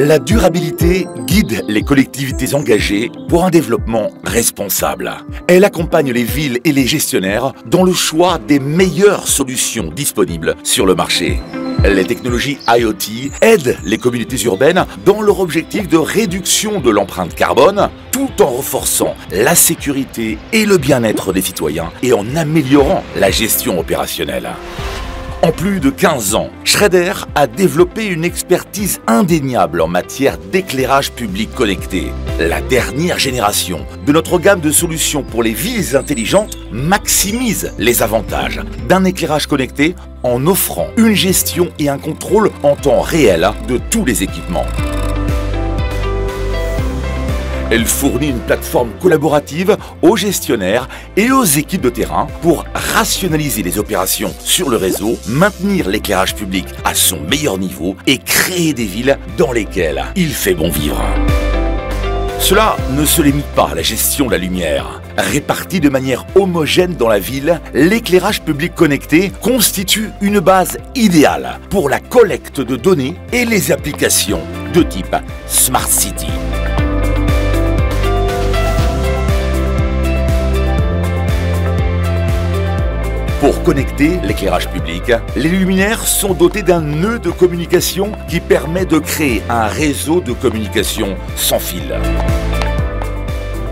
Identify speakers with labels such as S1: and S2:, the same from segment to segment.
S1: La durabilité guide les collectivités engagées pour un développement responsable. Elle accompagne les villes et les gestionnaires dans le choix des meilleures solutions disponibles sur le marché. Les technologies IoT aident les communautés urbaines dans leur objectif de réduction de l'empreinte carbone, tout en renforçant la sécurité et le bien-être des citoyens et en améliorant la gestion opérationnelle. En plus de 15 ans, Schreder a développé une expertise indéniable en matière d'éclairage public connecté. La dernière génération de notre gamme de solutions pour les villes intelligentes maximise les avantages d'un éclairage connecté en offrant une gestion et un contrôle en temps réel de tous les équipements. Elle fournit une plateforme collaborative aux gestionnaires et aux équipes de terrain pour rationaliser les opérations sur le réseau, maintenir l'éclairage public à son meilleur niveau et créer des villes dans lesquelles il fait bon vivre. Cela ne se limite pas à la gestion de la lumière. Réparti de manière homogène dans la ville, l'éclairage public connecté constitue une base idéale pour la collecte de données et les applications de type Smart City. Pour connecter l'éclairage public, les luminaires sont dotés d'un nœud de communication qui permet de créer un réseau de communication sans fil.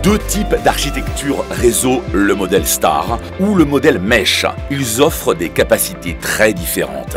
S1: Deux types d'architecture réseau, le modèle Star ou le modèle Mesh. Ils offrent des capacités très différentes.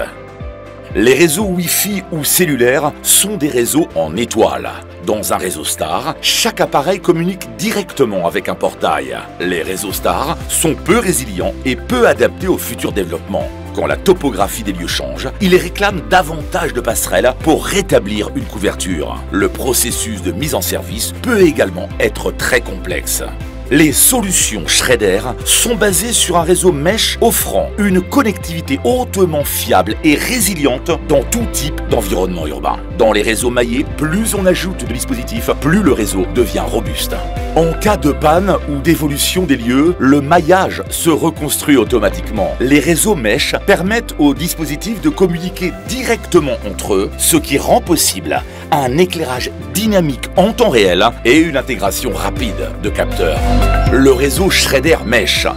S1: Les réseaux Wi-Fi ou cellulaires sont des réseaux en étoile. Dans un réseau Star, chaque appareil communique directement avec un portail. Les réseaux Star sont peu résilients et peu adaptés au futur développement. Quand la topographie des lieux change, ils réclament davantage de passerelles pour rétablir une couverture. Le processus de mise en service peut également être très complexe. Les solutions Schreder sont basées sur un réseau Mesh offrant une connectivité hautement fiable et résiliente dans tout type d'environnement urbain. Dans les réseaux maillés, plus on ajoute de dispositifs, plus le réseau devient robuste. En cas de panne ou d'évolution des lieux, le maillage se reconstruit automatiquement. Les réseaux Mesh permettent aux dispositifs de communiquer directement entre eux, ce qui rend possible un éclairage dynamique en temps réel et une intégration rapide de capteurs. Le réseau Schreder Mesh,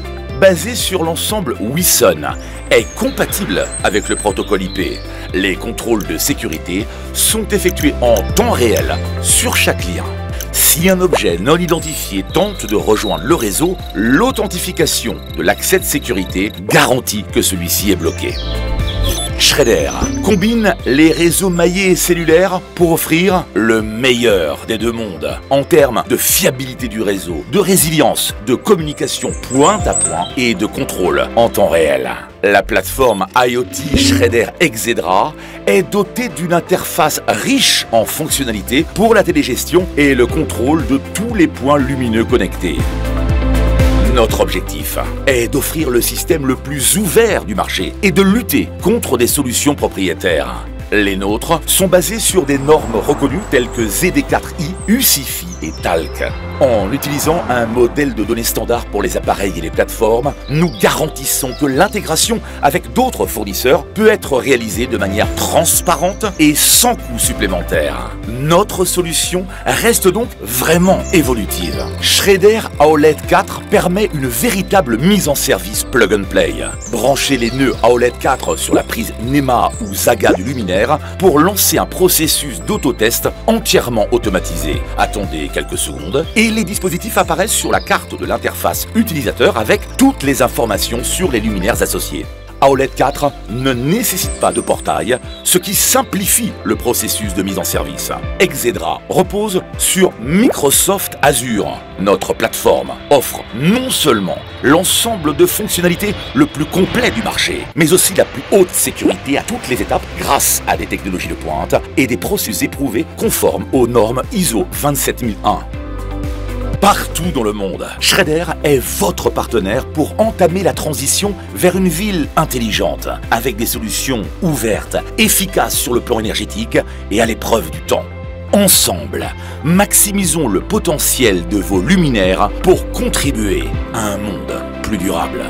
S1: basé sur l'ensemble Wison, est compatible avec le protocole IP. Les contrôles de sécurité sont effectués en temps réel sur chaque lien. Si un objet non identifié tente de rejoindre le réseau, l'authentification de l'accès de sécurité garantit que celui-ci est bloqué. Schreder combine les réseaux maillés et cellulaires pour offrir le meilleur des deux mondes en termes de fiabilité du réseau, de résilience, de communication point à point et de contrôle en temps réel. La plateforme IoT Schreder Exedra est dotée d'une interface riche en fonctionnalités pour la télégestion et le contrôle de tous les points lumineux connectés. Notre objectif est d'offrir le système le plus ouvert du marché et de lutter contre des solutions propriétaires. Les nôtres sont basés sur des normes reconnues telles que ZD4i, UCFI et TALC. En utilisant un modèle de données standard pour les appareils et les plateformes, nous garantissons que l'intégration avec d'autres fournisseurs peut être réalisée de manière transparente et sans coût supplémentaire. Notre solution reste donc vraiment évolutive. Schreder AOLED 4 permet une véritable mise en service plug and play. Branchez les nœuds AOLED 4 sur la prise NEMA ou Zaga du luminaire pour lancer un processus d'autotest entièrement automatisé. Attendez quelques secondes et les dispositifs apparaissent sur la carte de l'interface utilisateur avec toutes les informations sur les luminaires associés. AOLED 4 ne nécessite pas de portail, ce qui simplifie le processus de mise en service. Exedra repose sur Microsoft Azure. Notre plateforme offre non seulement l'ensemble de fonctionnalités le plus complet du marché, mais aussi la plus haute sécurité à toutes les étapes grâce à des technologies de pointe et des processus éprouvés conformes aux normes ISO 27001. Partout dans le monde, Schreder est votre partenaire pour entamer la transition vers une ville intelligente, avec des solutions ouvertes, efficaces sur le plan énergétique et à l'épreuve du temps. Ensemble, maximisons le potentiel de vos luminaires pour contribuer à un monde plus durable.